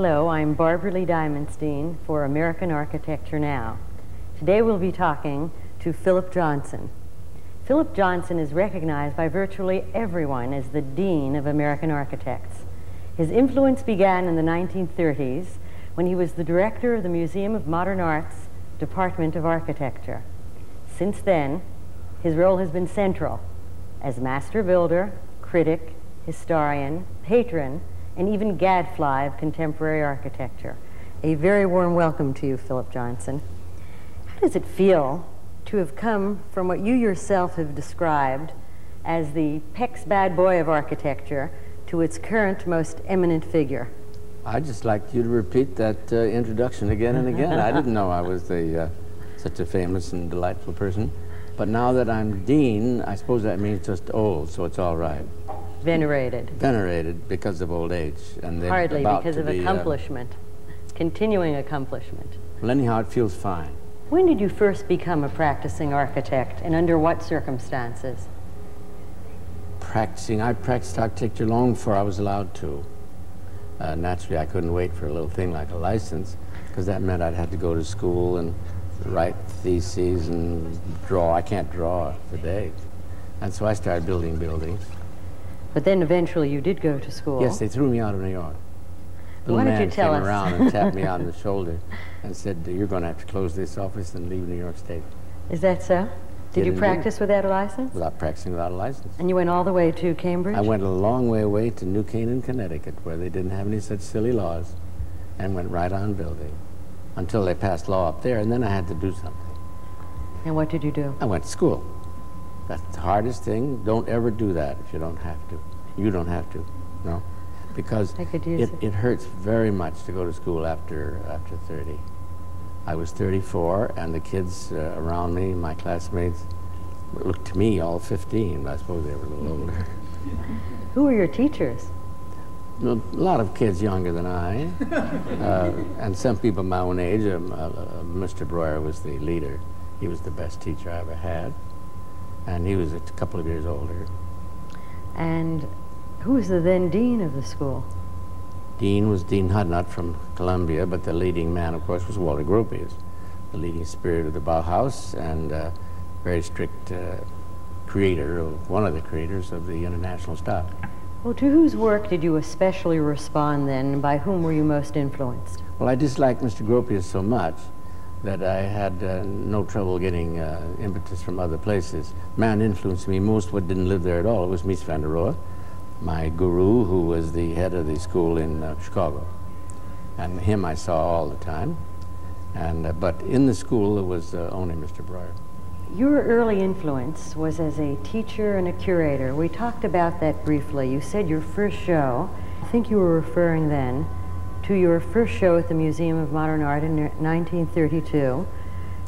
Hello, I'm Barbara Lee Diamondstein for American Architecture Now. Today we'll be talking to Philip Johnson. Philip Johnson is recognized by virtually everyone as the Dean of American Architects. His influence began in the 1930s when he was the director of the Museum of Modern Art's Department of Architecture. Since then, his role has been central as master builder, critic, historian, patron, and even gadfly of contemporary architecture. A very warm welcome to you, Philip Johnson. How does it feel to have come from what you yourself have described as the Peck's bad boy of architecture to its current most eminent figure? I'd just like you to repeat that introduction again and again. I didn't know I was such a famous and delightful person. But now that I'm dean, I suppose that means just old, so it's all right. Venerated. Venerated because of old age. And hardly because of accomplishment. It's continuing accomplishment. Well, anyhow, it feels fine. When did you first become a practicing architect, and under what circumstances? I practiced architecture long before I was allowed to. Naturally, I couldn't wait for a little thing like a license, because that meant I'd have to go to school and write theses and draw. I can't draw today. And so I started building buildings. But then eventually you did go to school. Yes, they threw me out of New York. Why did you tell us? Came around and tapped me on the shoulder and said, "You're going to have to close this office and leave New York State." Is that so? Did you practice without a license? Without practicing without a license. And you went all the way to Cambridge? I went a long way away to New Canaan, Connecticut, where they didn't have any such silly laws, and went right on building until they passed law up there, and then I had to do something. And what did you do? I went to school. That's the hardest thing. Don't ever do that if you don't have to. You don't have to, no, because it hurts very much to go to school after 30. I was 34, and the kids around me, my classmates, looked to me all 15. I suppose they were a little older. Who were your teachers? A lot of kids younger than I, and some people my own age. Mr. Breuer was the leader. He was the best teacher I ever had, and he was a couple of years older. And who was the then dean of the school? Dean was Dean Hudnut from Columbia, but the leading man, of course, was Walter Gropius, the leading spirit of the Bauhaus, and very strict creator, one of the creators of the international style. Well, to whose work did you especially respond then, and by whom were you most influenced? Well, I disliked Mr. Gropius so much that I had no trouble getting impetus from other places. Man influenced me most, but didn't live there at all. It was Mies van der Rohe, my guru, who was the head of the school in Chicago. And him I saw all the time. And but in the school, it was only Mr. Breuer. Your early influence was as a teacher and a curator. We talked about that briefly. You said your first show, I think you were referring then to your first show at the Museum of Modern Art in 1932.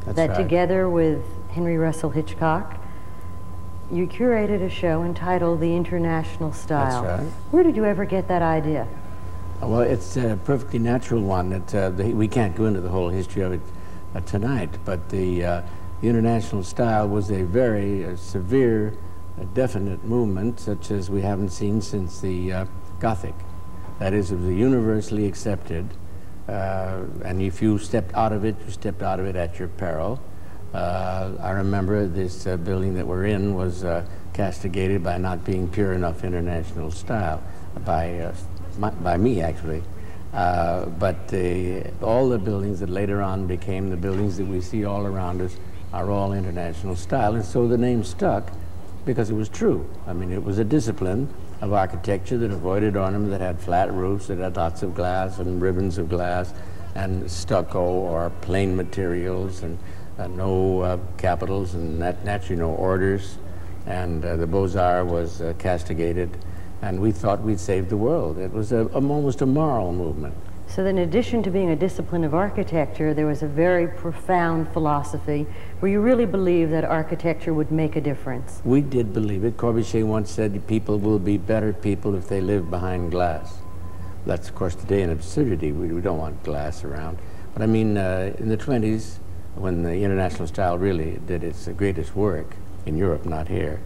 That's that right. Together with Henry Russell Hitchcock, you curated a show entitled The International Style. That's right. Where did you ever get that idea? Well, it's a perfectly natural one. That we can't go into the whole history of it tonight, but the International Style was a very severe, definite movement, such as we haven't seen since the Gothic. That is, it was universally accepted, and if you stepped out of it, you stepped out of it at your peril. I remember this building that we're in was castigated by not being pure enough international style, by me, actually. But all the buildings that later on became the buildings that we see all around us are all international style, and so the name stuck because it was true. I mean, it was a discipline of architecture that avoided ornament, that had flat roofs, that had lots of glass and ribbons of glass, and stucco or plain materials, and no capitals, and naturally no orders. And the Beaux-Arts was castigated, and we thought we'd saved the world. It was almost a moral movement. So in addition to being a discipline of architecture, there was a very profound philosophy where you really believed that architecture would make a difference. We did believe it. Corbusier once said, people will be better people if they live behind glass. That's, of course, today an absurdity. We don't want glass around. But I mean, in the 20s, when the international style really did its greatest work, in Europe, not here,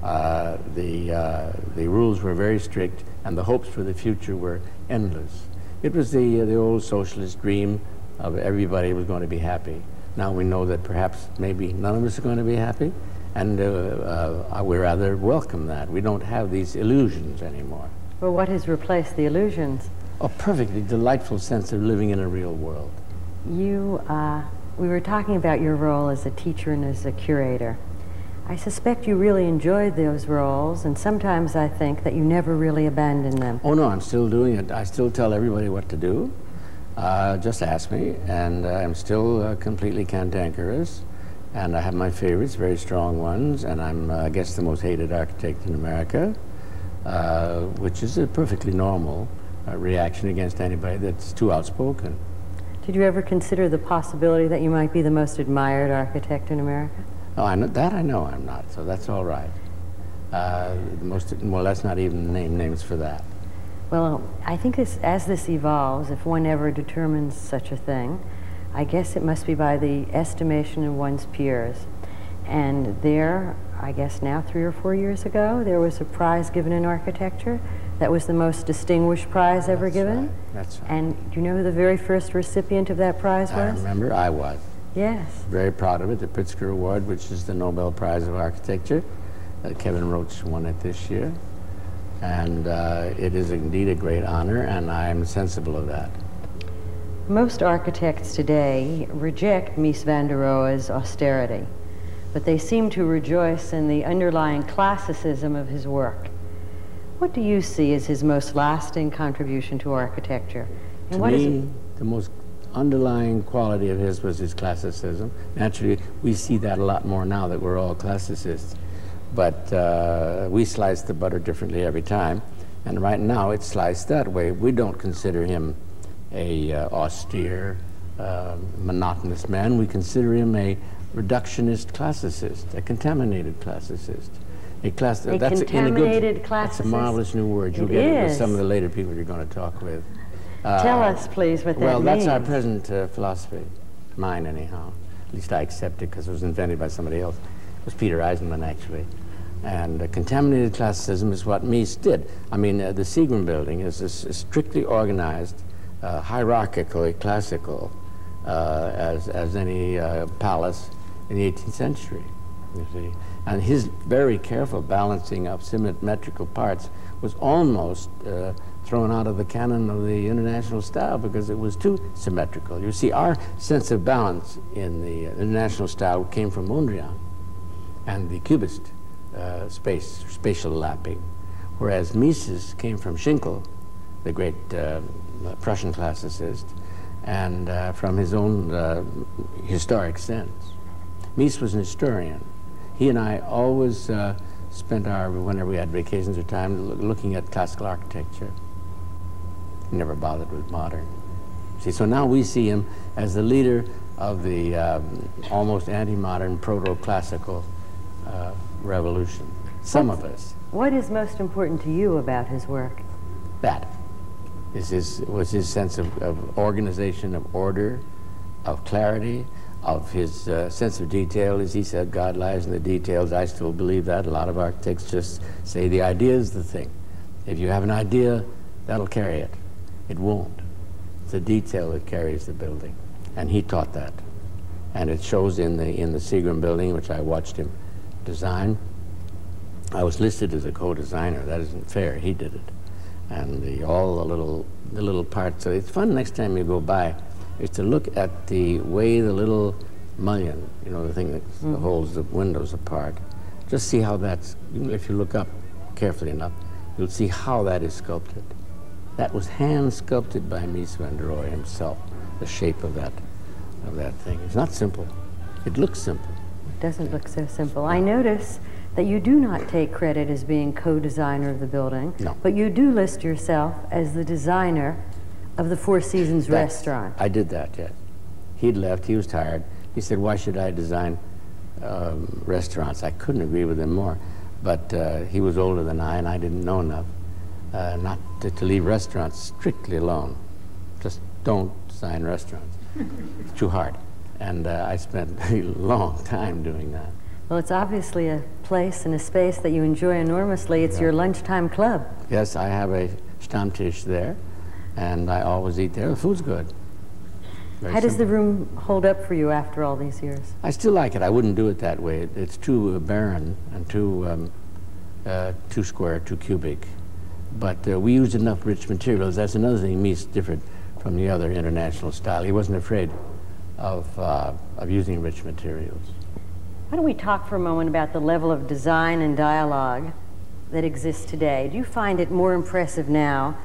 the rules were very strict, and the hopes for the future were endless. It was the old socialist dream of everybody was going to be happy. Now we know that perhaps maybe none of us are going to be happy, and we rather welcome that. We don't have these illusions anymore. Well, what has replaced the illusions? A perfectly delightful sense of living in a real world. We were talking about your role as a teacher and as a curator. I suspect you really enjoyed those roles, and sometimes I think that you never really abandoned them. Oh no, I'm still doing it. I still tell everybody what to do. Just ask me, and I'm still completely cantankerous, and I have my favorites, very strong ones, and I'm, I guess, the most hated architect in America, which is a perfectly normal reaction against anybody that's too outspoken. Did you ever consider the possibility that you might be the most admired architect in America? Oh, I know I'm not, so that's all right. Well, let's not even name names for that. Well, I think as this evolves, if one ever determines such a thing, I guess it must be by the estimation of one's peers. And there, I guess now 3 or 4 years ago, there was a prize given in architecture that was the most distinguished prize ever given. Right. That's right. And do you know who the very first recipient of that prize was? I remember, I was. Yes. Very proud of it, the Pritzker Award, which is the Nobel Prize of Architecture. Kevin Roach won it this year. And it is indeed a great honor, and I'm sensible of that. Most architects today reject Mies van der Rohe's austerity, but they seem to rejoice in the underlying classicism of his work. What do you see as his most lasting contribution to architecture? And to me, the most underlying quality of his was his classicism. Naturally, we see that a lot more now that we're all classicists. But we slice the butter differently every time. And right now, it's sliced that way. We don't consider him a austere, monotonous man. We consider him a reductionist classicist, a contaminated classicist. That's a marvelous new word. You'll get it with some of the later people you're going to talk with. Tell us, please, what that means. Well, that's our present philosophy. Mine, anyhow. At least I accept it because it was invented by somebody else. It was Peter Eisenman, actually. And contaminated classicism is what Mies did. I mean, the Seagram Building is strictly organized, hierarchically classical, as any palace in the 18th century, you see. And his very careful balancing of symmetrical parts was almost thrown out of the canon of the international style because it was too symmetrical. You see, our sense of balance in the international style came from Mondrian and the Cubist spatial lapping, whereas Mies's came from Schinkel, the great Prussian classicist, and from his own historic sense. Mies was an historian. He and I always spent whenever we had vacations or time, looking at classical architecture. He never bothered with modern. See, so now we see him as the leader of the almost anti-modern, proto-classical revolution. Some of us. What is most important to you about his work? That was his sense of organization, of order, of clarity, of his sense of detail. As he said, God lies in the details. I still believe that. A lot of architects just say the idea is the thing. If you have an idea, that'll carry it. It won't. It's the detail that carries the building. And he taught that. And it shows in the Seagram Building, which I watched him design. I was listed as a co-designer. That isn't fair. He did it. And all the little parts. So it's fun next time you go by is to look at the way the little mullion, you know, the thing that holds the windows apart. Just see how that's, if you look up carefully enough, you'll see how that is sculpted. That was hand sculpted by Mies van der Rohe himself, the shape of that thing. It's not simple. It looks simple. It doesn't look so simple. I notice that you do not take credit as being co-designer of the building, no. But you do list yourself as the designer of the Four Seasons restaurant. I did that, yes. He'd left, he was tired. He said, why should I design restaurants? I couldn't agree with him more. But he was older than I, and I didn't know enough not to leave restaurants strictly alone. Just don't design restaurants. It's too hard. And I spent a long time doing that. Well, it's obviously a place and a space that you enjoy enormously. It's your Lunchtime Club. Yes, I have a Stammtisch there. and I always eat there. The food's good. Very How does the simple. room hold up for you after all these years? I still like it. I wouldn't do it that way. It's too barren and too square, too cubic. But we used enough rich materials. That's another thing Mies differed from the other international style. He wasn't afraid of using rich materials. Why don't we talk for a moment about the level of design and dialogue that exists today? Do you find it more impressive now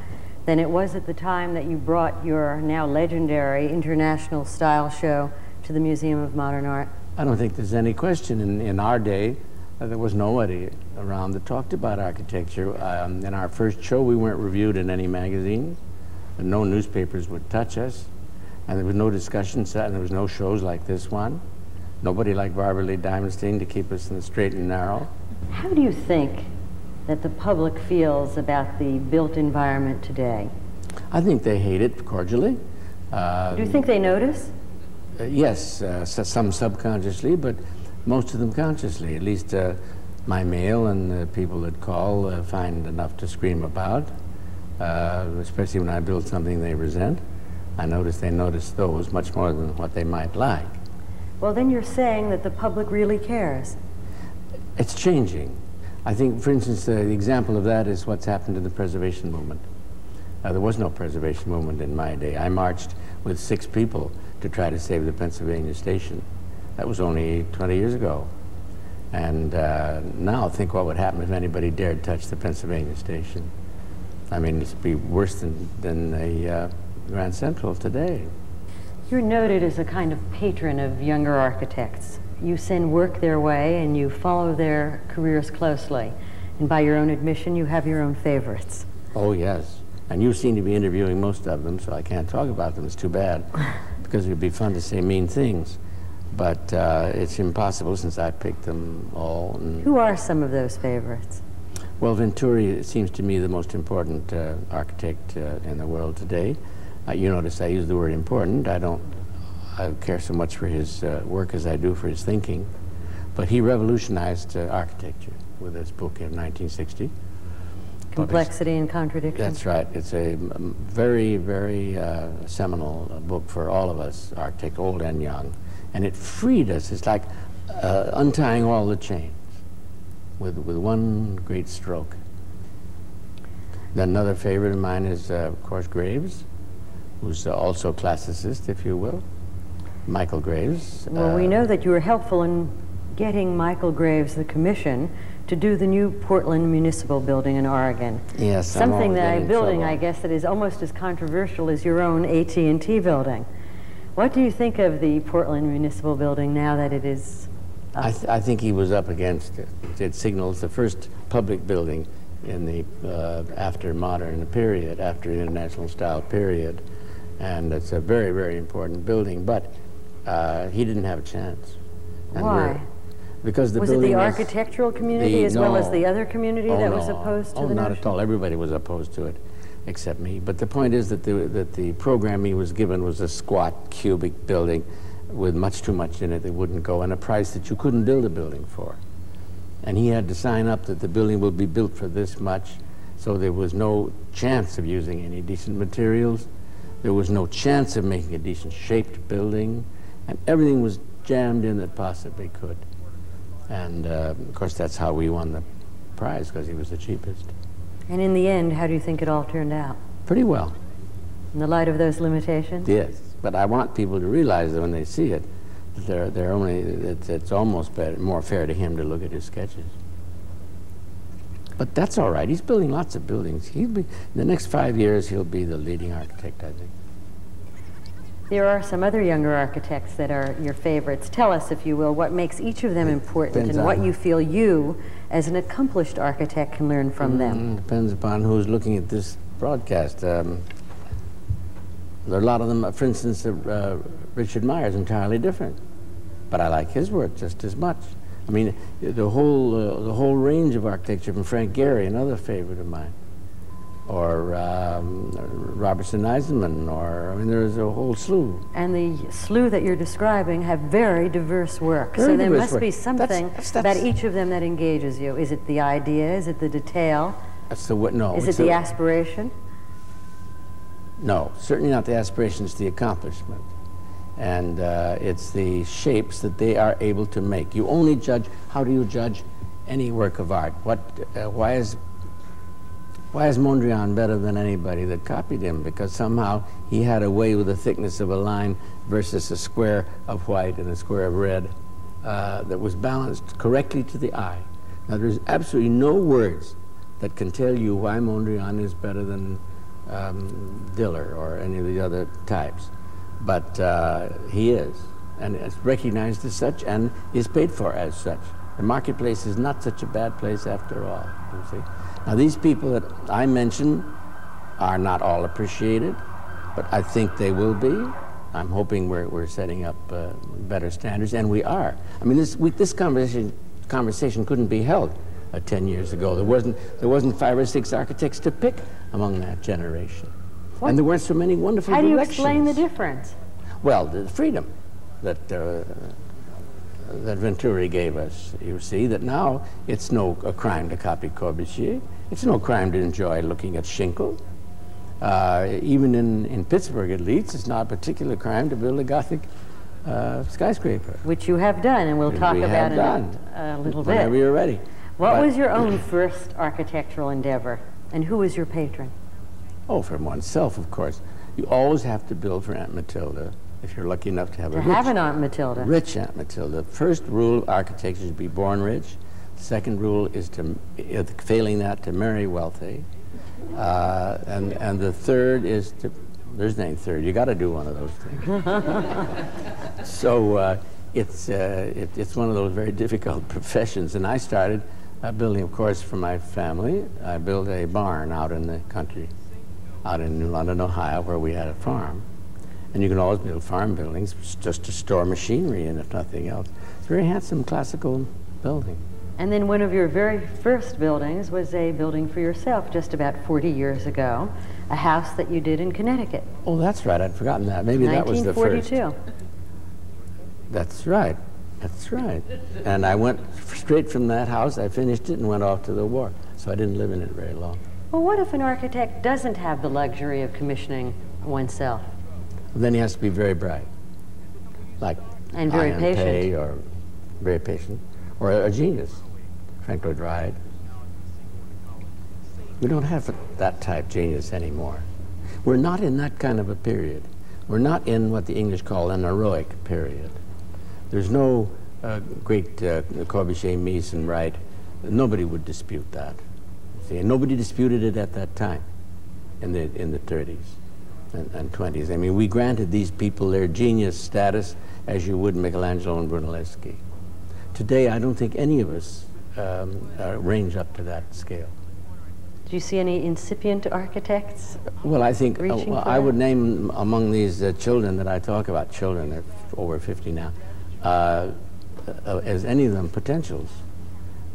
than it was at the time that you brought your now legendary international style show to the Museum of Modern Art? I don't think there's any question. In our day, there was nobody around that talked about architecture. In our first show, we weren't reviewed in any magazines, and no newspapers would touch us, and there was no discussion set, and there was no shows like this one. Nobody like Barbara Lee Diamondstein to keep us in the straight and narrow. How do you think that the public feels about the built environment today? I think they hate it cordially. Do you think they notice? Yes, some subconsciously, but most of them consciously. At least my mail and the people that call find enough to scream about, especially when I build something they resent. I notice they notice those much more than what they might like. Well, then you're saying that the public really cares. It's changing. I think, for instance, the example of that is what's happened to the preservation movement. There was no preservation movement in my day. I marched with 6 people to try to save the Pennsylvania station. That was only 20 years ago. And now think what would happen if anybody dared touch the Pennsylvania station. I mean, it'd be worse than the Grand Central today. You're noted as a kind of patron of younger architects. You send work their way and you follow their careers closely. And by your own admission, you have your own favorites. Oh, yes. And you seem to be interviewing most of them, so I can't talk about them. It's too bad, because it would be fun to say mean things. But it's impossible since I picked them all. Who are some of those favorites? Well, Venturi seems to me the most important architect in the world today. You notice I use the word important. I don't care so much for his work as I do for his thinking. But he revolutionized architecture with his book in 1960. Complexity and Contradiction. That's right. It's a very, very seminal book for all of us, architects, old and young. And it freed us. It's like untying all the chains with one great stroke. Then another favorite of mine is, of course, Graves, who's also a classicist, if you will. Michael Graves. Well, we know that you were helpful in getting Michael Graves the commission to do the new Portland Municipal Building in Oregon. Yes, something that a building, I guess, that is almost as controversial as your own AT&T building. What do you think of the Portland Municipal Building now that it is? I think he was up against it. It signals the first public building in the after modern period, after the international style period, and it's a very, very important building. But he didn't have a chance. And why? Because the was building it the architectural community as well as the other community that was opposed to the notion? Not at all. Everybody was opposed to it, except me. But the point is that the program he was given was a squat, cubic building with much too much in it that wouldn't go, and a price that you couldn't build a building for. And he had to sign up that the building will be built for this much, so there was no chance of using any decent materials. There was no chance of making a decent shaped building, and everything was jammed in that possibly could. And of course, that's how we won the prize, because he was the cheapest. And in the end, how do you think it all turned out? Pretty well. In the light of those limitations? Yes, but I want people to realize that when they see it, it's almost better, more fair to him to look at his sketches. But that's all right. He's building lots of buildings. In the next 5 years, he'll be the leading architect, I think. There are some other younger architects that are your favorites. Tell us, if you will, what makes each of them important and what you feel you, as an accomplished architect, can learn from them. Depends upon who's looking at this broadcast. There are a lot of them, for instance, Richard Meyer's entirely different, but I like his work just as much. I mean, the whole range of architecture, from Frank Gehry, another favorite of mine, or Robertson Eisenman, or, I mean, there's a whole slew. And the slew that you're describing have very diverse work. So there must be something about each of them that engages you. Is it the idea? Is it the detail? That's the no. Is it the aspiration? No, certainly not the aspirations, the accomplishment. And it's the shapes that they are able to make. You only judge, how do you judge any work of art? Why is Mondrian better than anybody that copied him? Because somehow he had a way with the thickness of a line versus a square of white and a square of red that was balanced correctly to the eye. Now, there's absolutely no words that can tell you why Mondrian is better than Diller or any of the other types. But he is, and it's recognized as such and is paid for as such. The marketplace is not such a bad place after all, you see. Now, these people that I mentioned are not all appreciated, but I think they will be. I'm hoping we're setting up better standards, and we are. I mean, this conversation couldn't be held 10 years ago. There wasn't 5 or 6 architects to pick among that generation. What? And there weren't so many wonderful directions. How do you explain the difference? Well, the freedom that Venturi gave us. You see that now it's no crime to copy Corbusier. It's no crime to enjoy looking at Schinkel. Even in Pittsburgh, at least, it's not a particular crime to build a Gothic skyscraper. Which you have done, and we'll talk about it a little bit. Whenever you're ready. What was your own first architectural endeavor, and who was your patron? Oh, for oneself, of course. You always have to build for Aunt Matilda, if you're lucky enough to have an Aunt Matilda. Rich Aunt Matilda. First rule of architecture is to be born rich. Second rule is to, failing that, to marry wealthy. And the third is to, there's no third, you got to do one of those things. So it's one of those very difficult professions. And I started building, of course, for my family. I built a barn out in the country, out in New London, Ohio, where we had a farm. And you can always build farm buildings just to store machinery in, if nothing else. It's a very handsome classical building. And then one of your very first buildings was a building for yourself just about 40 years ago, a house that you did in Connecticut. Oh, that's right. I'd forgotten that. Maybe that was the first. 1942. That's right. That's right. And I went straight from that house. I finished it and went off to the war. So I didn't live in it very long. Well, what if an architect doesn't have the luxury of commissioning oneself? Well, then he has to be very bright, like and very patient, Pei, or very patient, or a genius, Frank Lloyd Wright. We don't have that type genius anymore. We're not in that kind of a period. We're not in what the English call an heroic period. There's no great Corbusier, Mies and Wright. Nobody would dispute that. See, and nobody disputed it at that time, in the 30s and 20s. I mean, we granted these people their genius status as you would Michelangelo and Brunelleschi. Today, I don't think any of us range up to that scale. Do you see any incipient architects? Well, I think I would name among these children that I talk about, children, they're over 50 now, as any of them potentials,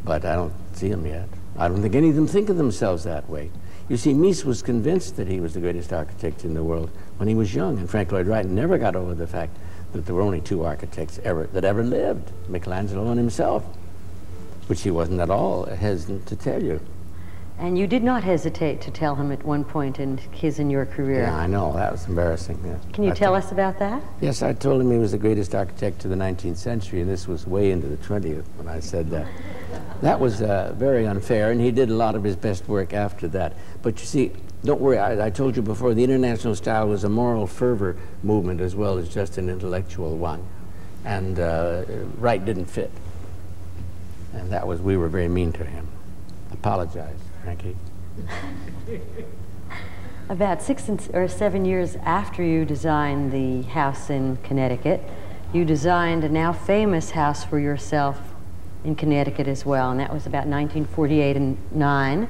but I don't see them yet. I don't think any of them think of themselves that way. You see, Mies was convinced that he was the greatest architect in the world when he was young, and Frank Lloyd Wright never got over the fact that there were only 2 architects that ever lived, Michelangelo and himself, which he wasn't at all hesitant to tell you. And you did not hesitate to tell him at one point in his and your career. Yeah, I know. That was embarrassing. Yeah. Can you tell us about that? Yes, I told him he was the greatest architect of the 19th century, and this was way into the 20th when I said that. That was very unfair, and he did a lot of his best work after that. But you see, don't worry, I told you before, the international style was a moral fervor movement as well as just an intellectual one. And Wright didn't fit. And that was, we were very mean to him. Apologize, Frankie. About 6 or 7 years after you designed the house in Connecticut, you designed a now famous house for yourself in Connecticut as well, and that was about 1948 and 9,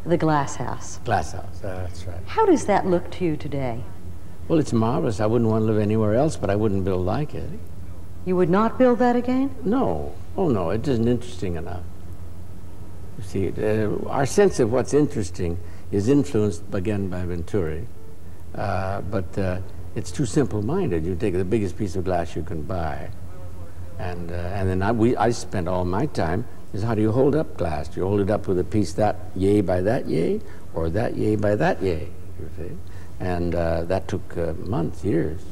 the Glass House. Glass House, that's right. How does that look to you today? Well, it's marvelous. I wouldn't want to live anywhere else, but I wouldn't build like it. You would not build that again? No. Oh, no, it isn't interesting enough. You see, our sense of what's interesting is influenced, again, by Venturi, but it's too simple-minded. You take the biggest piece of glass you can buy, and then I spent all my time is how do you hold up glass? Do you hold it up with a piece that yay by that yay, or that yay by that yay? You see? And that took months, years,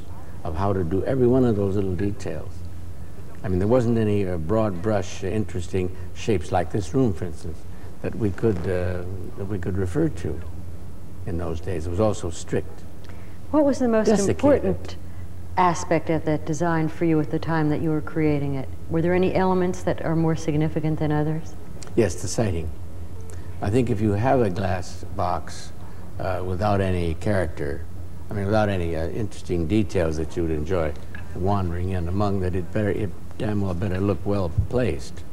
of how to do every one of those little details. I mean, there wasn't any broad brush, interesting shapes like this room, for instance, that we could refer to in those days. It was also strict. What was the most Desiccated. important aspect of that design for you at the time that you were creating it? Were there any elements that are more significant than others? Yes, the sighting. I think if you have a glass box without any character, I mean, without any interesting details that you would enjoy wandering in among, that it damn well better look well placed.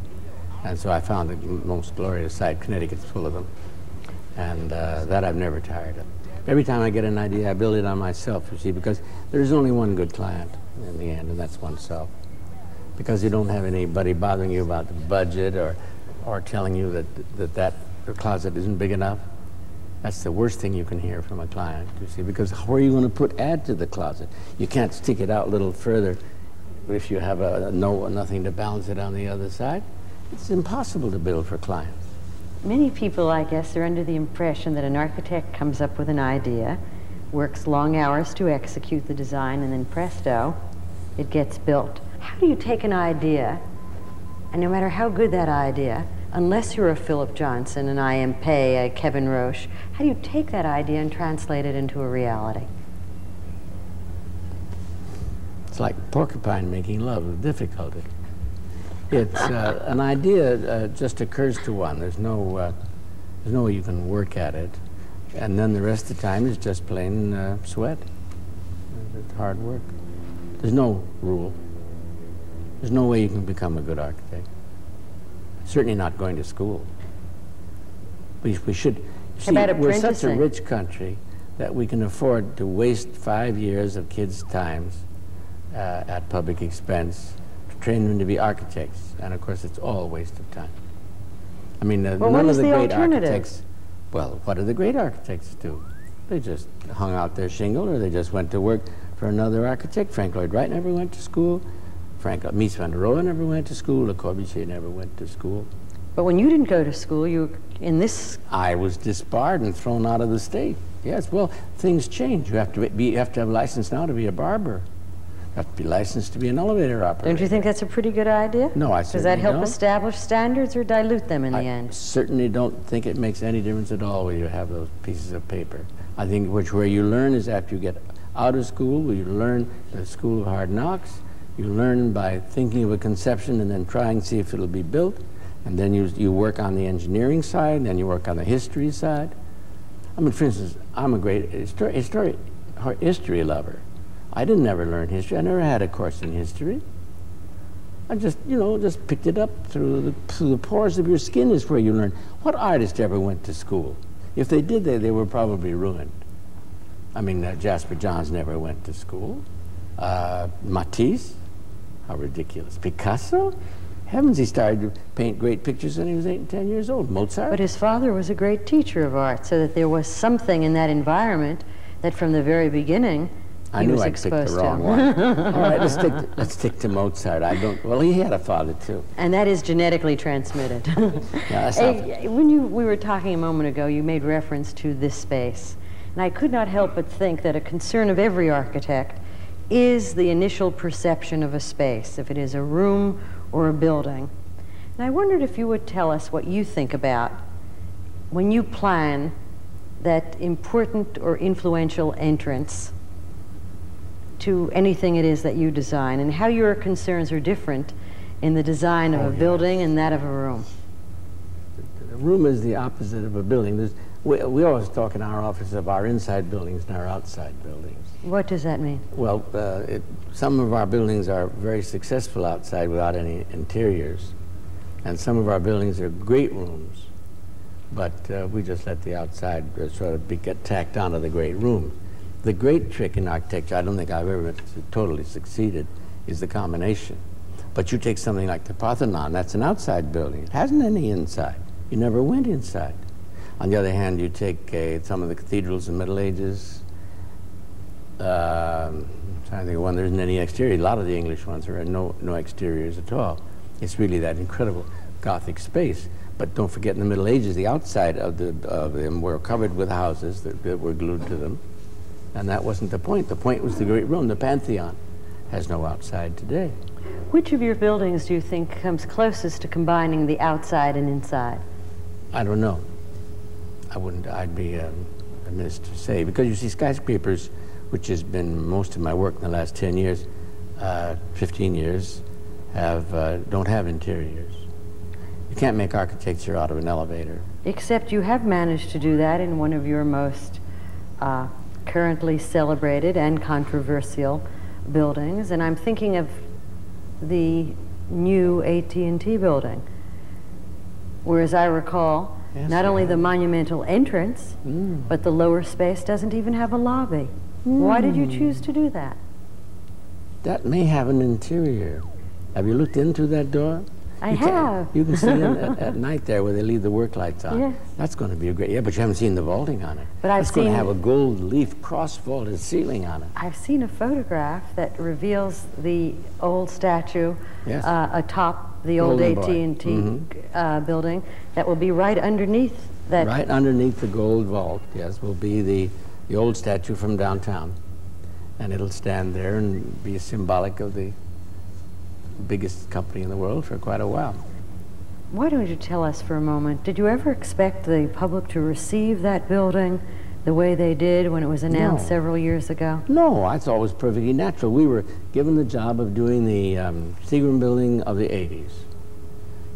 And so I found the most glorious sight. Connecticut's full of them. And that I've never tired of. Every time I get an idea, I build it on myself, you see, because there's only one good client in the end, and that's oneself. Because you don't have anybody bothering you about the budget or telling you that the closet isn't big enough. That's the worst thing you can hear from a client, you see, because where are you going to add to the closet? You can't stick it out a little further if you have nothing to balance it on the other side. It's impossible to build for clients. Many people, I guess, are under the impression that an architect comes up with an idea, works long hours to execute the design, and then presto, it gets built. How do you take an idea, and no matter how good that idea, unless you're a Philip Johnson, an I.M. Pei, a Kevin Roche, how do you take that idea and translate it into a reality? It's like porcupine making love with difficulty. It's an idea just occurs to one. There's no way you can work at it, and then the rest of the time is just plain sweat. It's hard work. There's no rule. There's no way you can become a good architect. Certainly not going to school. We should see, we're such a rich country that we can afford to waste 5 years of kids' times at public expense to train them to be architects, and of course it's all a waste of time. I mean, well, none of the great alternative? architects, well, what do the great architects do? They just hung out their shingle, or they just went to work for another architect. Frank Lloyd Wright never went to school. Mies van der Rohe never went to school. Le Corbusier never went to school. But when you didn't go to school, you in this... I was disbarred and thrown out of the state. Yes, well, things change. You have to have a license now to be a barber. You have to be licensed to be an elevator operator. Don't you think that's a pretty good idea? No, I certainly don't. Does that help establish standards or dilute them in the end? I certainly don't think it makes any difference at all where you have those pieces of paper. I think where you learn is after you get out of school, where you learn the school of hard knocks. You learn by thinking of a conception and then trying to see if it'll be built. And then you work on the engineering side, and then you work on the history side. I mean, for instance, I'm a great history lover. I didn't never learn history. I never had a course in history. I just, just picked it up through the pores of your skin is where you learn. What artist ever went to school? If they did, they were probably ruined. I mean, Jasper Johns never went to school. Matisse, how ridiculous. Picasso? Heavens, he started to paint great pictures when he was 8 and 10 years old. Mozart? But his father was a great teacher of art, so that there was something in that environment that from the very beginning he was exposed to. I knew I picked the wrong one. All right, let's stick to Mozart. Well, he had a father, too. And that is genetically transmitted. Yeah, that's when we were talking a moment ago, you made reference to this space. And I could not help but think that a concern of every architect is the initial perception of a space, if it is a room or a building. And I wondered if you would tell us what you think about when you plan that important or influential entrance to anything it is that you design, and how your concerns are different in the design of a building and that of a room. The room is the opposite of a building. We always talk in our office of our inside buildings and our outside buildings. What does that mean? Well, some of our buildings are very successful outside without any interiors, and some of our buildings are great rooms, but we just let the outside sort of get tacked onto the great room. The great trick in architecture, I don't think I've ever totally succeeded, is the combination. But you take something like the Pantheon, that's an outside building. It hasn't any inside. You never went inside. On the other hand, you take some of the cathedrals in the Middle Ages. I'm trying to think of one, there isn't any exterior. A lot of the English ones are no exteriors at all. It's really that incredible Gothic space. But don't forget, in the Middle Ages, the outside of them were covered with houses that were glued to them. And that wasn't the point. The point was the great room. The Pantheon has no outside today. Which of your buildings do you think comes closest to combining the outside and inside? I don't know. I'd be amiss to say, because you see, skyscrapers, which has been most of my work in the last 10 years, 15 years, don't have interiors. You can't make architecture out of an elevator. Except you have managed to do that in one of your most currently celebrated and controversial buildings, and I'm thinking of the new AT&T building, where, as I recall, yes, not only the monumental entrance, but the lower space doesn't even have a lobby. Why did you choose to do that? That may have an interior. Have you looked into that door? I have. You can see it at night there where they leave the work lights on. Yes. That's going to be a great, but you haven't seen the vaulting on it. But it's going to have a gold leaf cross-vaulted ceiling on it. I've seen a photograph that reveals the old statue Yes. atop the old AT&T building that will be right underneath that. Right underneath the gold vault, yes, will be the old statue from downtown. And it'll stand there and be symbolic of the biggest company in the world for quite a while. Why don't you tell us for a moment, did you ever expect the public to receive that building the way they did when it was announced several years ago? No, I thought it was perfectly natural. We were given the job of doing the Seagram Building of the 80s.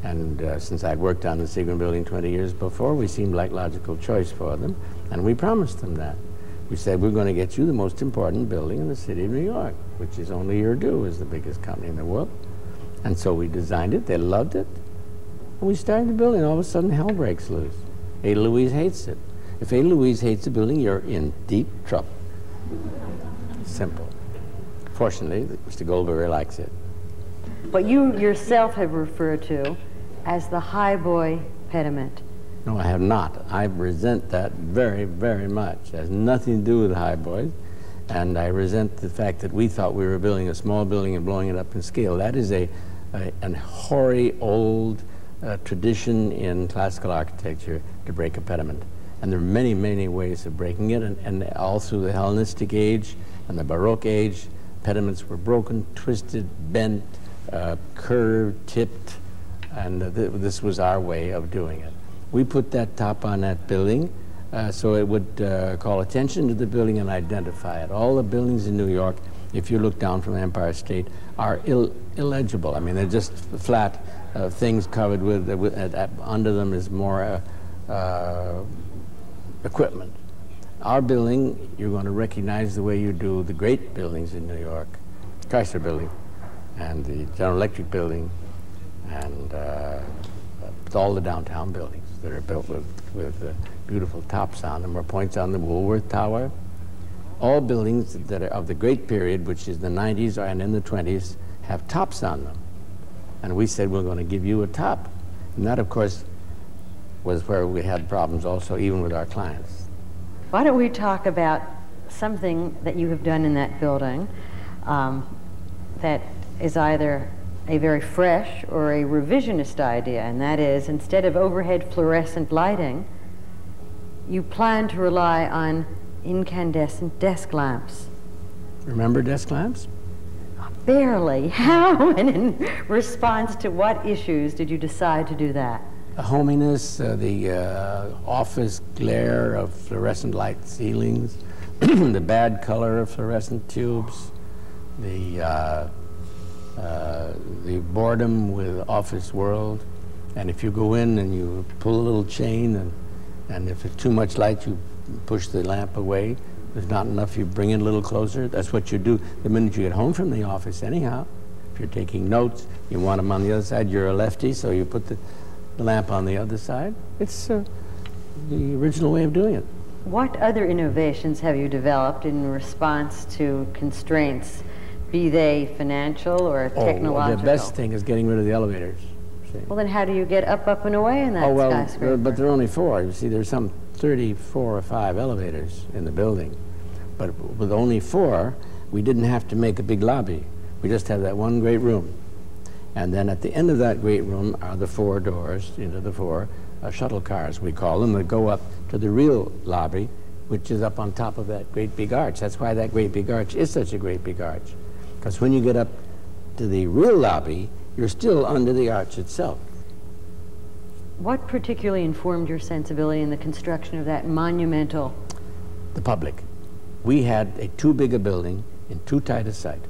And since I'd worked on the Seagram Building 20 years before, we seemed like logical choice for them, and we promised them that. We said, we're going to get you the most important building in the city of New York, which is only your due as the biggest company in the world. And so we designed it, they loved it, and we started the building. All of a sudden, hell breaks loose. Ada Louise hates it. If Ada Louise hates a building, you're in deep trouble. Simple. Fortunately, Mr. Goldberger likes it. What you yourself have referred to as the high boy pediment. No, I have not. I resent that very, very much. It has nothing to do with high boys. And I resent the fact that we thought we were building a small building and blowing it up in scale. That is an hoary old tradition in classical architecture to break a pediment. And there are many, many ways of breaking it. And all through the Hellenistic age and the Baroque age, pediments were broken, twisted, bent, curved, tipped. And this was our way of doing it. We put that top on that building so it would call attention to the building and identify it. All the buildings in New York, if you look down from Empire State, are illegible. I mean, they're just flat things covered with under them is more equipment. Our building, you're going to recognize the way you do the great buildings in New York, Chrysler Building and the General Electric Building and all the downtown buildings that are built with beautiful tops on them, or points on the Woolworth Tower. All buildings that are of the great period, which is the 90s and in the 20s, have tops on them. And we said, we're going to give you a top. And that, of course, was where we had problems also, even with our clients. Why don't we talk about something that you have done in that building that is either a very fresh or a revisionist idea, and that is, instead of overhead fluorescent lighting, you plan to rely on incandescent desk lamps. Remember desk lamps? Barely. How and in response to what issues did you decide to do that? The hominess, the office glare of fluorescent light ceilings, the bad color of fluorescent tubes, the boredom with office world. And if you go in and you pull a little chain, and if it's too much light, you push the lamp away. If there's not enough, you bring it a little closer. That's what you do the minute you get home from the office anyhow. If you're taking notes, you want them on the other side. You're a lefty, so you put the lamp on the other side. It's the original way of doing it. What other innovations have you developed in response to constraints, be they financial or technological? The best thing is getting rid of the elevators. See? Well, then how do you get up and away in that skyscraper? But there are only 4. You see, there's some 34 or 5 elevators in the building. But with only 4, we didn't have to make a big lobby. We just have that one great room. And then at the end of that great room are the 4 doors into the 4 shuttle cars, we call them, that go up to the real lobby which is up on top of that great big arch. That's why that great big arch is such a great big arch. Because when you get up to the real lobby, you're still under the arch itself. What particularly informed your sensibility in the construction of that monumental? The public. We had too big a building in too tight a site.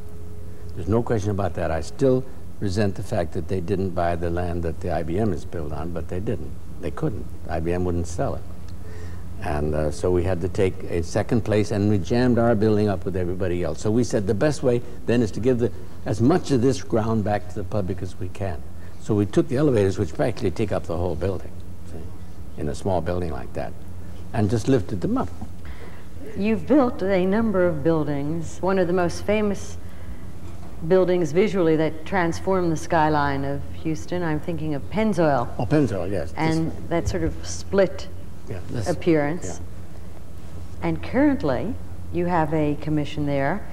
There's no question about that. I still resent the fact that they didn't buy the land that the IBM is built on, but they didn't. They couldn't. IBM wouldn't sell it. And so we had to take a second place, and we jammed our building up with everybody else. So we said the best way then is to give as much of this ground back to the public as we can. So we took the elevators, which practically take up the whole building, see, in a small building like that, and just lifted them up. You've built a number of buildings. One of the most famous buildings visually that transformed the skyline of Houston, I'm thinking of Pennzoil. Oh, Pennzoil, yes. And that sort of split appearance. Yeah. And currently, you have a commission there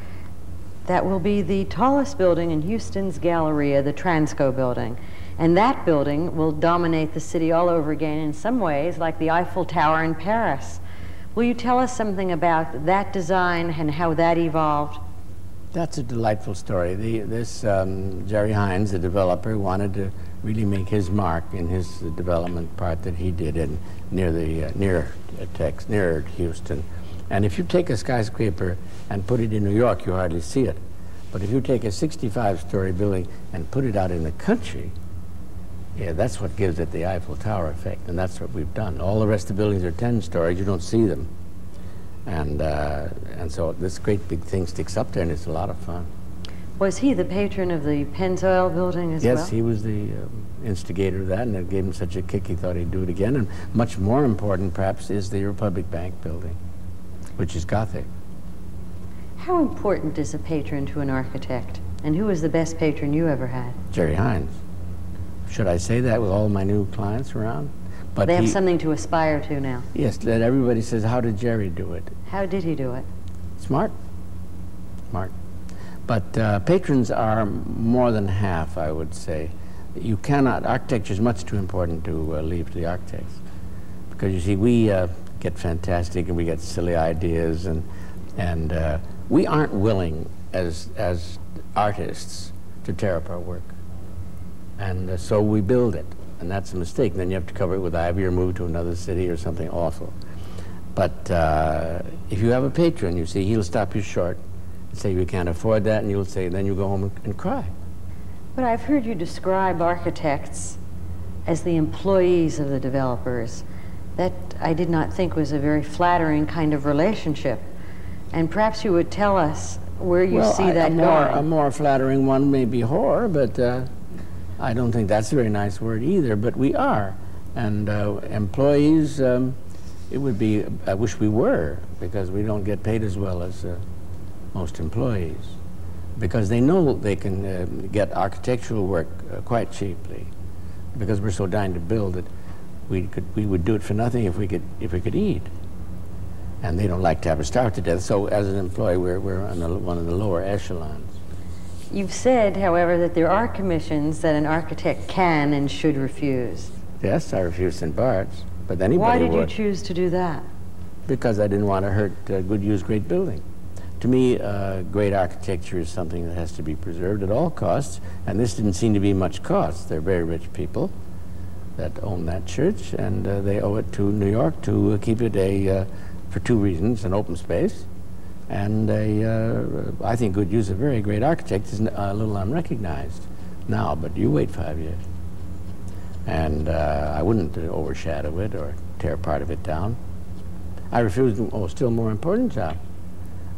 that will be the tallest building in Houston's Galleria, the Transco building. And that building will dominate the city all over again in some ways, like the Eiffel Tower in Paris. Will you tell us something about that design and how that evolved? That's a delightful story. This Jerry Hines, the developer, wanted to really make his mark in his development part that he did near Houston. And if you take a skyscraper and put it in New York, you hardly see it. But if you take a 65-story building and put it out in the country, yeah, that's what gives it the Eiffel Tower effect, and that's what we've done. All the rest of the buildings are 10 stories. You don't see them. And so this great big thing sticks up there, and it's a lot of fun. Was he the patron of the Pennzoil building as well? Yes, he was the instigator of that, and it gave him such a kick he thought he'd do it again. And much more important, perhaps, is the Republic Bank building, which is Gothic. How important is a patron to an architect? And who was the best patron you ever had? Jerry Hines. Should I say that with all my new clients around? But they have something to aspire to now. Yes, that everybody says, how did Jerry do it? How did he do it? Smart. Smart. But patrons are more than half, I would say. You cannot, architecture is much too important to leave to the architects. Because you see, we get fantastic and we get silly ideas, and we aren't willing as artists to tear up our work. And so we build it, and that's a mistake. Then you have to cover it with ivy or move to another city or something awful. But if you have a patron, you see, he'll stop you short and say, we can't afford that, and you'll say, then you go home and cry. But I've heard you describe architects as the employees of the developers. That I did not think was a very flattering kind of relationship. And perhaps you would tell us where you see that going. A more flattering one may be whore, but I don't think that's a very nice word either, but we are. And employees, it would be, I wish we were, because we don't get paid as well as most employees. Because they know they can get architectural work quite cheaply. Because we're so dying to build it, we would do it for nothing if we could eat. And they don't like to have us starve to death. So as an employee, we're on one of the lower echelons. You've said, however, that there are commissions that an architect can and should refuse. Yes, I refused St. Bart's, but anybody Why did would. you choose to do that? Because I didn't want to hurt good use, great building. To me, great architecture is something that has to be preserved at all costs, and this didn't seem to be much cost. They're very rich people that own that church, and they owe it to New York to keep it for two reasons: an open space, and I think good use. A very great architect is a little unrecognized now, but you wait 5 years. And I wouldn't overshadow it or tear part of it down. I refused, still more important job,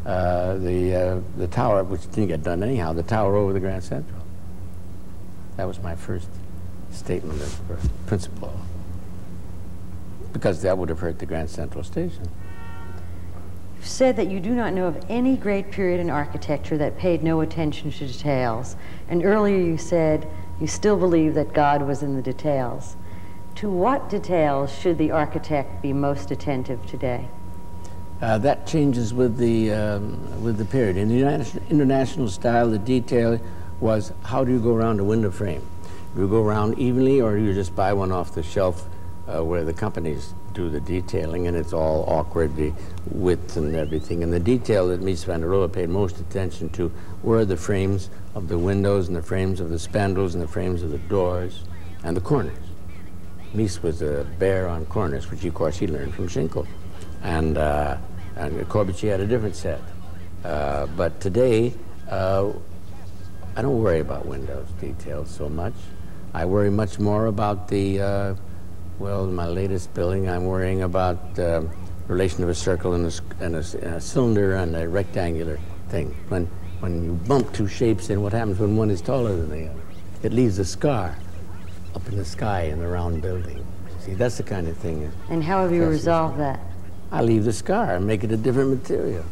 the tower, which didn't get done anyhow, the tower over the Grand Central. That was my first statement of principle, because that would have hurt the Grand Central Station. You've said that you do not know of any great period in architecture that paid no attention to details. And earlier you said you still believe that God was in the details. To what details should the architect be most attentive today? That changes with the period. In the international style, the detail was, how do you go around a window frame? Do you go around evenly, or do you just buy one off the shelf where the companies do the detailing, and it's all awkward, the width and everything. And the detail that Mies van der Rohe paid most attention to were the frames of the windows and the frames of the spandrels and the frames of the doors and the corners. Mies was a bear on corners, which of course he learned from Schinkel. And Corbusier had a different set. But today, I don't worry about windows details so much. I worry much more about the, well, my latest building, I'm worrying about the relation of a circle and a cylinder and a rectangular thing. When you bump two shapes in, what happens when one is taller than the other? It leaves a scar up in the sky in the round building. See, that's the kind of thing. And how have you resolved that? I leave the scar and make it a different material.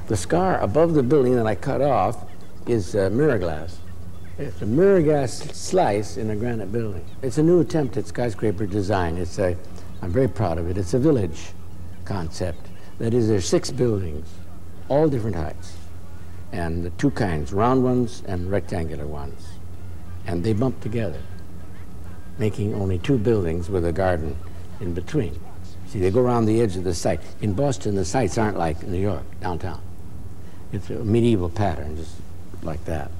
The scar above the building that I cut off is mirror glass. It's a mirror glass slice in a granite building. It's a new attempt at skyscraper design. I'm very proud of it. It's a village concept. That is, there's 6 buildings, all different heights, and the 2 kinds, round ones and rectangular ones. And they bump together, making only 2 buildings with a garden in between. See, they go around the edge of the site. In Boston, the sites aren't like New York, downtown. It's a medieval pattern, just like that.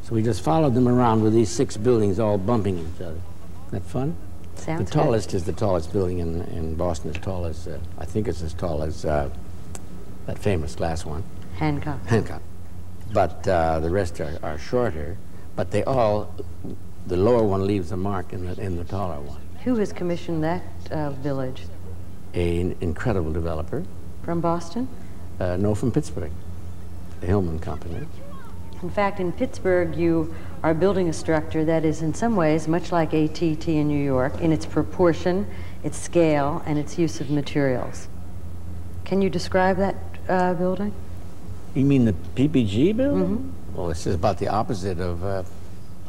So we just followed them around with these 6 buildings all bumping each other. Isn't that fun? Sounds the tallest is the tallest building in Boston, as tall as, I think it's as tall as that famous glass one. Hancock. Hancock. But the rest are shorter, but they all, the lower one leaves a mark in the taller one. Who has commissioned that village? An incredible developer. From Boston? No, from Pittsburgh, the Hillman Company. In fact, in Pittsburgh, you are building a structure that is in some ways much like ATT in New York in its proportion, its scale, and its use of materials. Can you describe that building? You mean the PPG building? Mm-hmm. Well, this is about the opposite of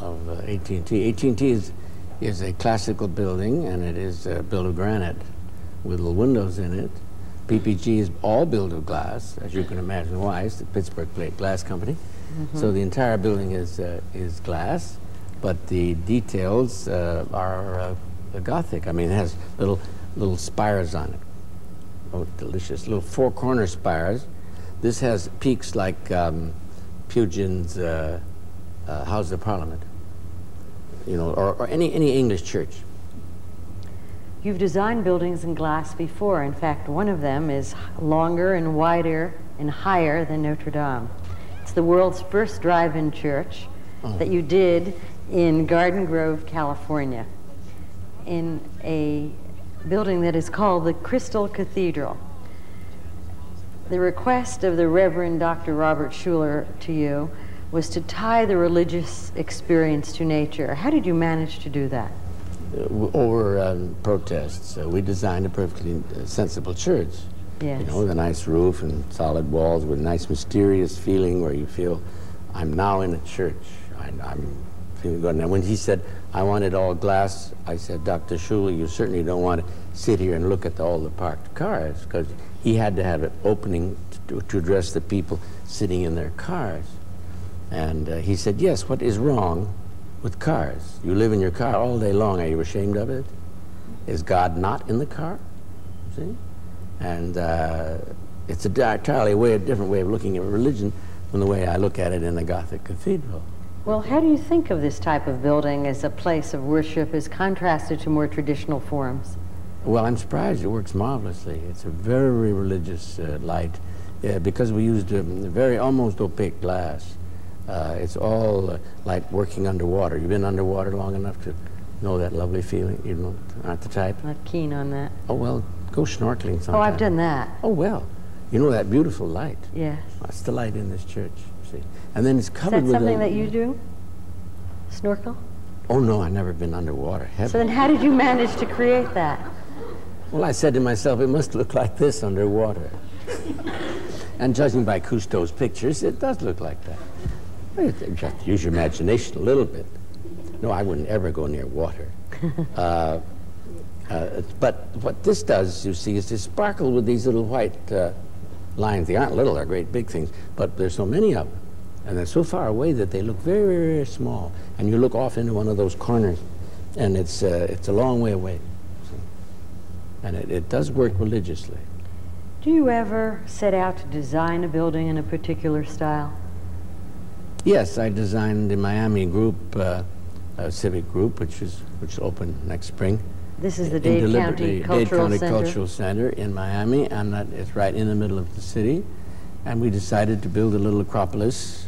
AT&T. AT&T is a classical building, and it is built of granite with little windows in it. PPG is all built of glass, as you can imagine why. It's the Pittsburgh Plate Glass Company. Mm-hmm. So the entire building is glass, but the details are Gothic. I mean, it has little spires on it. Oh, delicious. Little 4-corner spires. This has peaks like Pugin's House of Parliament, you know, or any English church. You've designed buildings in glass before. In fact, one of them is longer and wider and higher than Notre Dame. It's the world's first drive-in church that you did in Garden Grove, California, in a building that is called the Crystal Cathedral. The request of the Reverend Dr. Robert Schuller to you was to tie the religious experience to nature. How did you manage to do that? Over protests. We designed a perfectly sensible church. Yes. You know, with a nice roof and solid walls with a nice mysterious feeling where you feel, I'm now in a church. I'm feeling good. And when he said, I want it all glass, I said, Dr. Schuller, you certainly don't want to sit here and look at all the parked cars, because he had to have an opening to address the people sitting in their cars. And he said, yes, what is wrong with cars? You live in your car all day long. Are you ashamed of it? Is God not in the car? See? And it's a entirely different way of looking at religion from the way I look at it in the Gothic cathedral. Well, how do you think of this type of building as a place of worship as contrasted to more traditional forms? Well, I'm surprised. It works marvelously. It's a very religious light because we used very almost opaque glass. It's all like working underwater. You've been underwater long enough to know that lovely feeling? You aren't the type? Not keen on that. Oh, well, go snorkeling sometime. Oh, I've done that. Oh, well. You know that beautiful light? Yes. That's the light in this church, see. And then it's covered with... Is that something that you do? Snorkel? Oh, no, I've never been underwater. So then how did you manage to create that? Well, I said to myself, it must look like this underwater. And judging by Cousteau's pictures, it does look like that. Just use your imagination a little bit. No, I wouldn't ever go near water. But what this does, you see, is to sparkle with these little white lines. They aren't little, they're great big things, but there's so many of them. And they're so far away that they look very, very, very small. And you look off into one of those corners, and it's a long way away. And it does work religiously. Do you ever set out to design a building in a particular style? Yes, I designed the Miami group, Civic group, which opened next spring. This is the Dade County Cultural Center in Miami, and that is right in the middle of the city. And we decided to build a little acropolis,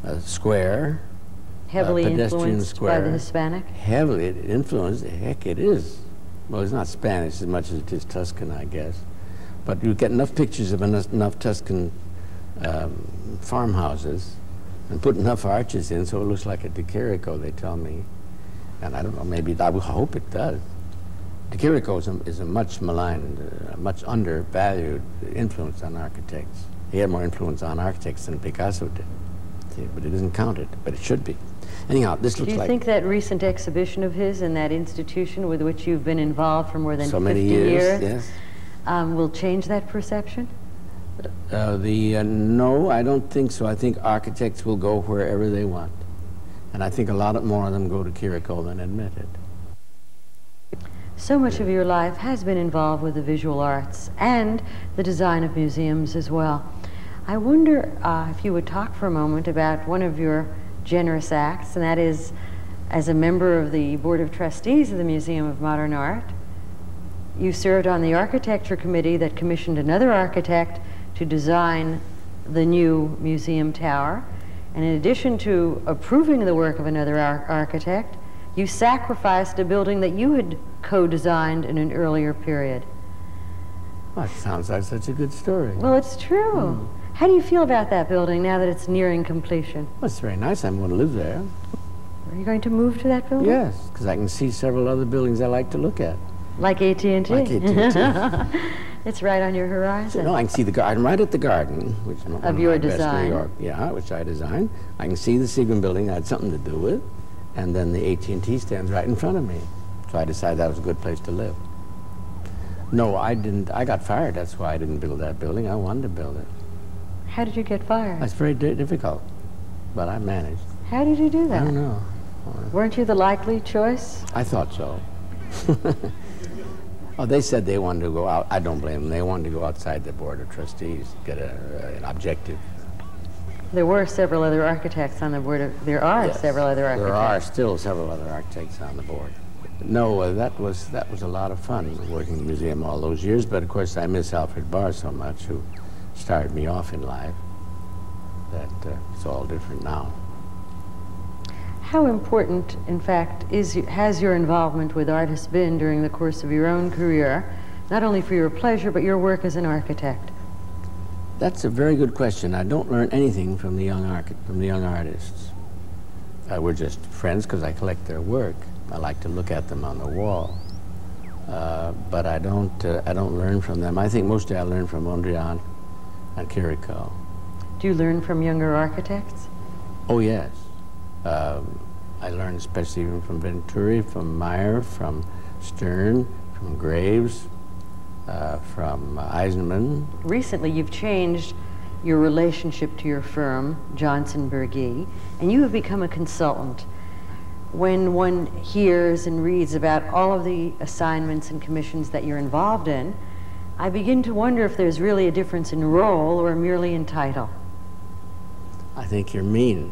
a square, heavily pedestrian influenced square. by the Hispanic? Heavily influenced, heck it is. Well, it's not Spanish as much as it is Tuscan, I guess. But you get enough pictures of enough Tuscan farmhouses and put enough arches in so it looks like a De Chirico, they tell me. And I don't know, maybe, I hope it does. De Chirico is a much maligned, much undervalued influence on architects. He had more influence on architects than Picasso did. See, but it isn't counted, but it should be. Anyhow, this looks like... Do you think that recent exhibition of his in that institution with which you've been involved for more than so 50 many years, yes. Will change that perception? No, I don't think so. I think architects will go wherever they want. And I think a lot more of them go to Chirico than admit it. So much of your life has been involved with the visual arts and the design of museums as well. I wonder if you would talk for a moment about one of your generous acts, and that is as a member of the Board of Trustees of the Museum of Modern Art. You served on the architecture committee that commissioned another architect to design the new museum tower. And in addition to approving the work of another architect, you sacrificed a building that you had co-designed in an earlier period. Well, that sounds like such a good story. Well, it's true. How do you feel about that building now that it's nearing completion? Well, it's very nice. I'm going to live there. Are you going to move to that building? Yes, because I can see several other buildings I like to look at. Like AT&T? Like AT&T. It's right on your horizon. So, no, I can see the garden, right at the garden, which is one of your my best design. New York, yeah, which I designed. I can see the Seagram Building I had something to do with, and then the AT&T stands right in front of me. So I decided that was a good place to live. No, I didn't. I got fired. That's why I didn't build that building. I wanted to build it. How did you get fired? That's very difficult, but I managed. How did you do that? I don't know. Weren't you the likely choice? I thought so. Oh, they said they wanted to go out. I don't blame them. They wanted to go outside the Board of Trustees, get an objective. There were several other architects on the board. There are Yes, several other architects. There are still several other architects on the board. No, that was a lot of fun working in the museum all those years. But of course, I miss Alfred Barr so much, who started me off in life. That it's all different now. How important, in fact, has your involvement with artists been during the course of your own career, not only for your pleasure, but your work as an architect? That's a very good question. I don't learn anything from the young artists. We're just friends because I collect their work. I like to look at them on the wall, but I don't learn from them. I think mostly I learn from Mondrian and Chirico. Do you learn from younger architects? Oh yes. I learned especially even from Venturi, from Meyer, from Stern, from Graves, from Eisenman. Recently, you've changed your relationship to your firm, Johnson Bergy, and you have become a consultant. When one hears and reads about all of the assignments and commissions that you're involved in, I begin to wonder if there's really a difference in role or merely in title. I think you're mean.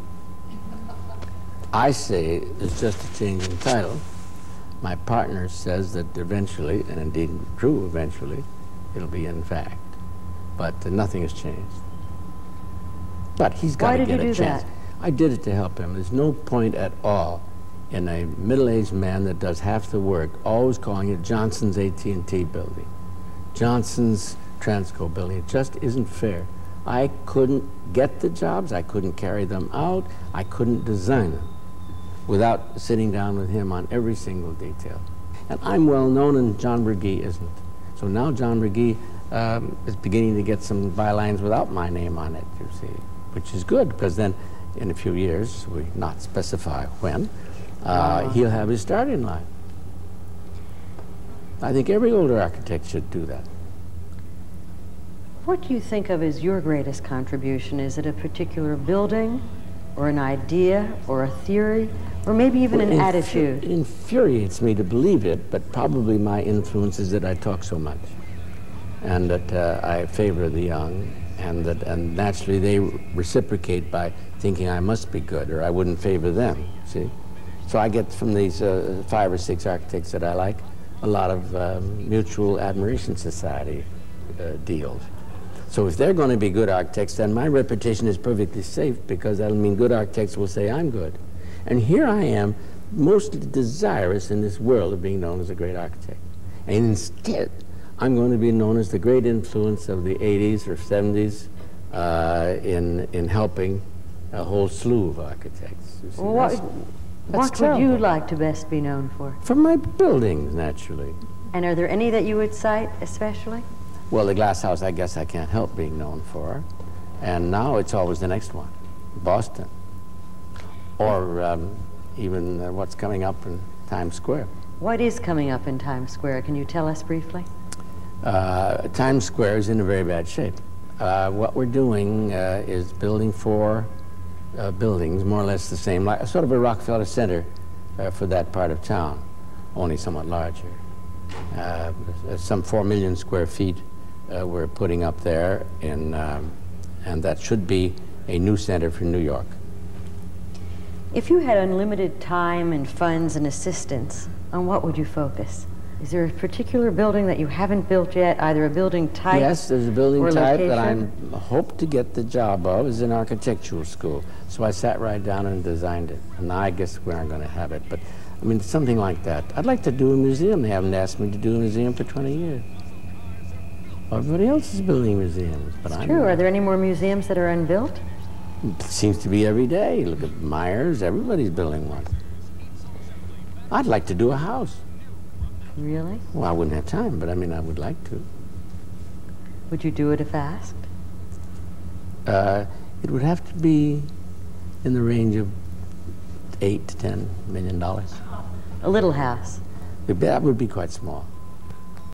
I say it's just a change in title. My partner says that eventually, and indeed true eventually, it'll be in fact. But nothing has changed. But he's got to get a chance. Why did you do that? I did it to help him. There's no point at all in a middle-aged man that does half the work always calling it Johnson's AT&T Building, Johnson's Transco Building. It just isn't fair. I couldn't get the jobs, I couldn't carry them out, I couldn't design them without sitting down with him on every single detail. And I'm well known and John Bergy isn't. So now John Bergy is beginning to get some bylines without my name on it, you see, which is good, because then in a few years, we not specify when, he'll have his starting line. I think every older architect should do that. What do you think of as your greatest contribution? Is it a particular building, or an idea, or a theory, or maybe even an attitude? It infuriates me to believe it, but probably my influence is that I talk so much, and that I favor the young, and naturally they reciprocate by thinking I must be good, or I wouldn't favor them, see? So I get from these 5 or 6 architects that I like a lot of mutual admiration society deals. So if they're going to be good architects, then my reputation is perfectly safe, because that'll mean good architects will say I'm good. And here I am, mostly desirous in this world of being known as a great architect. And instead, I'm going to be known as the great influence of the 80s or 70s in helping a whole slew of architects. You see, what would you like to best be known for? For my buildings, naturally. And are there any that you would cite especially? Well, the glass house, I guess I can't help being known for. And now it's always the next one, Boston. Or even what's coming up in Times Square. What is coming up in Times Square? Can you tell us briefly? Times Square is in a very bad shape. What we're doing is building 4 buildings, more or less the same, like sort of a Rockefeller Center for that part of town, only somewhat larger. Some 4 million square feet we're putting up there, and that should be a new center for New York. If you had unlimited time and funds and assistance, on what would you focus? Is there a particular building that you haven't built yet, either a building type? Yes, there's a building type location? that I hope to get the job of, is an architectural school. So I sat right down and designed it. And now I guess we aren't going to have it, but I mean, something like that. I'd like to do a museum. They haven't asked me to do a museum for 20 years. Everybody else is building museums, but I'm True. not. Are there any more museums that are unbuilt? It seems to be every day. Look at Myers, everybody's building one. I'd like to do a house. Really? Well, I wouldn't have time, but I mean, I would like to. Would you do it if asked? It would have to be in the range of $8 to $10 million. A little house. That would be quite small.